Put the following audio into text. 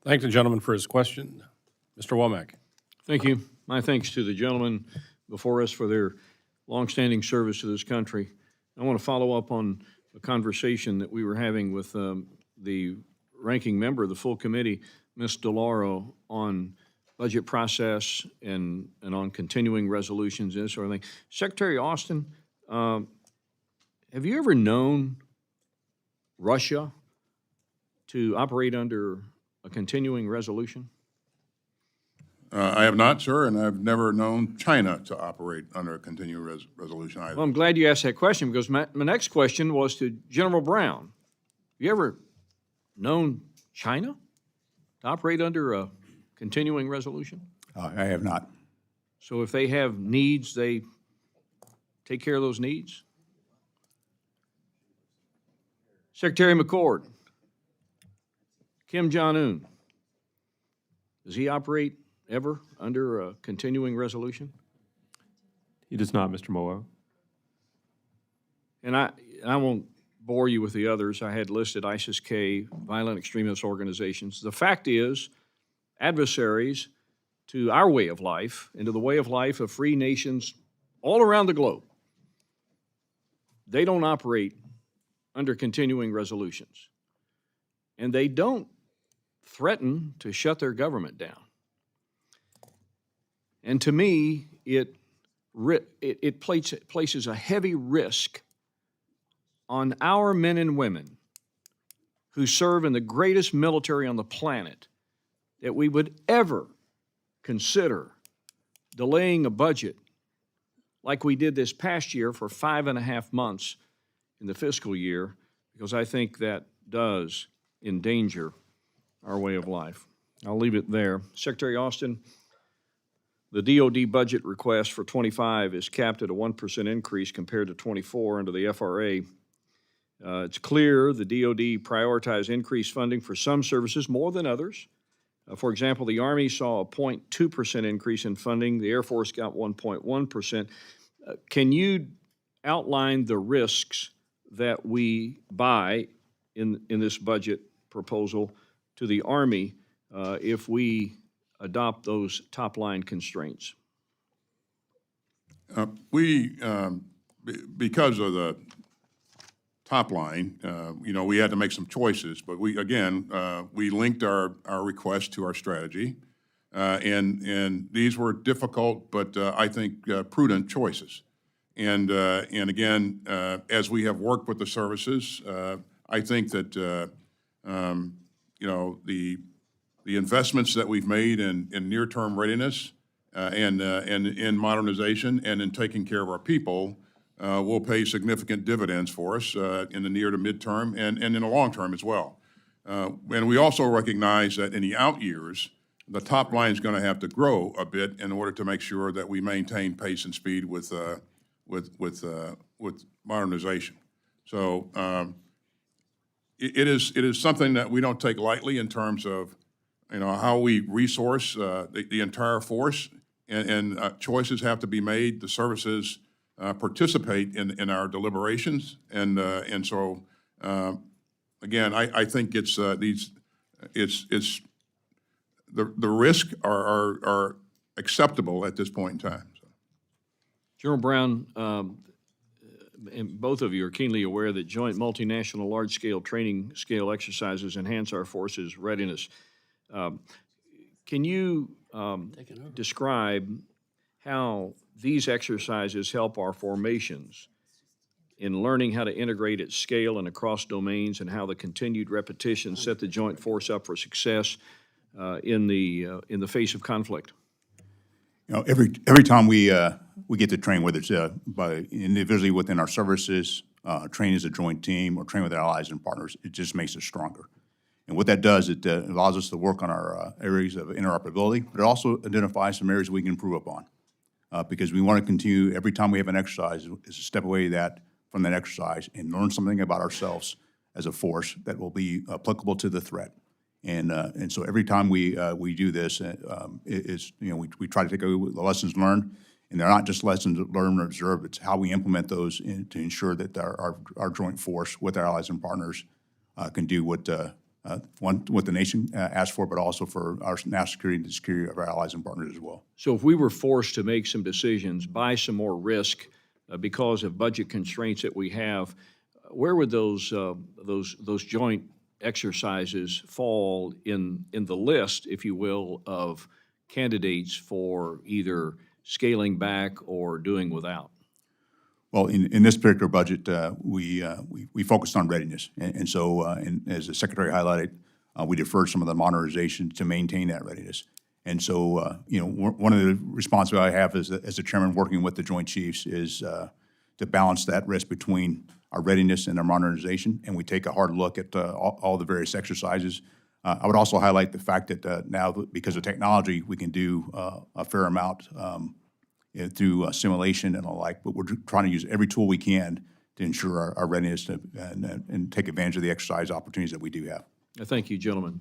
Thank the gentleman for his question. Mr. Womack. Thank you. My thanks to the gentlemen before us for their longstanding service to this country. I want to follow up on a conversation that we were having with the ranking member of the full committee, Ms. DeLauro, on budget process and on continuing resolutions and this sort of thing. Secretary Austin, have you ever known Russia to operate under a continuing resolution? I have not, sir, and I've never known China to operate under a continuing resolution either. Well, I'm glad you asked that question because my next question was to General Brown. Have you ever known China to operate under a continuing resolution? I have not. So if they have needs, they take care of those needs? Secretary McCord, Kim Jong-un, does he operate ever under a continuing resolution? He does not, Mr. Moe. And I won't bore you with the others. I had listed ISIS-K, violent extremist organizations. The fact is, adversaries to our way of life and to the way of life of free nations all around the globe, they don't operate under continuing resolutions. And they don't threaten to shut their government down. And to me, it places a heavy risk on our men and women who serve in the greatest military on the planet that we would ever consider delaying a budget like we did this past year for 5.5 months in the fiscal year, because I think that does endanger our way of life. I'll leave it there. Secretary Austin, the DOD budget request for 25 is capped at a 1% increase compared to 24 under the FRA. It's clear the DOD prioritized increased funding for some services more than others. For example, the Army saw a 0.2% increase in funding. The Air Force got 1.1%. Can you outline the risks that we buy in this budget proposal to the Army if we adopt those top-line constraints? Because of the top line, we had to make some choices, but we linked our request to our strategy, and these were difficult, but I think prudent choices. And again, as we have worked with the services, I think that the investments that we've made in near-term readiness and in modernization and in taking care of our people will pay significant dividends for us in the near to midterm and in the long term as well. And we also recognize that in the out years, the top line is going to have to grow a bit in order to make sure that we maintain pace and speed with modernization. So it is something that we don't take lightly in terms of how we resource the entire force, and choices have to be made. The services participate in our deliberations, and so again, I think it's the risks are acceptable at this point in time. So. General Brown, and both of you are keenly aware that joint multinational large-scale training scale exercises enhance our forces' readiness. Can you describe how these exercises help our formations in learning how to integrate at scale and across domains, and how the continued repetition set the joint force up for success in the face of conflict? Every time we get to train, whether it's by individually within our services, train as a joint team, or train with our allies and partners, it just makes us stronger. And what that does, it allows us to work on our areas of interoperability, but it also identifies some areas we can improve upon. Because we want to continue, every time we have an exercise, is to step away from that exercise and learn something about ourselves as a force that will be applicable to the threat. And so every time we do this, we try to take the lessons learned, and they're not just lessons learned or observed. It's how we implement those to ensure that our joint force with our allies and partners can do what one, what the nation asked for, but also for our national security and the security of our allies and partners as well. So if we were forced to make some decisions, buy some more risk because of budget constraints that we have, where would those joint exercises fall in the list, if you will, of candidates for either scaling back or doing without? Well, in this particular budget, we focused on readiness. And so, as the Secretary highlighted, we deferred some of the modernization to maintain that readiness. And so, one of the responsibilities I have as the chairman working with the Joint Chiefs is to balance that risk between our readiness and our modernization. And we take a hard look at all the various exercises. I would also highlight the fact that now, because of technology, we can do a fair amount through simulation and the like, but we're trying to use every tool we can to ensure our readiness and take advantage of the exercise opportunities that we do have. Thank you, gentlemen.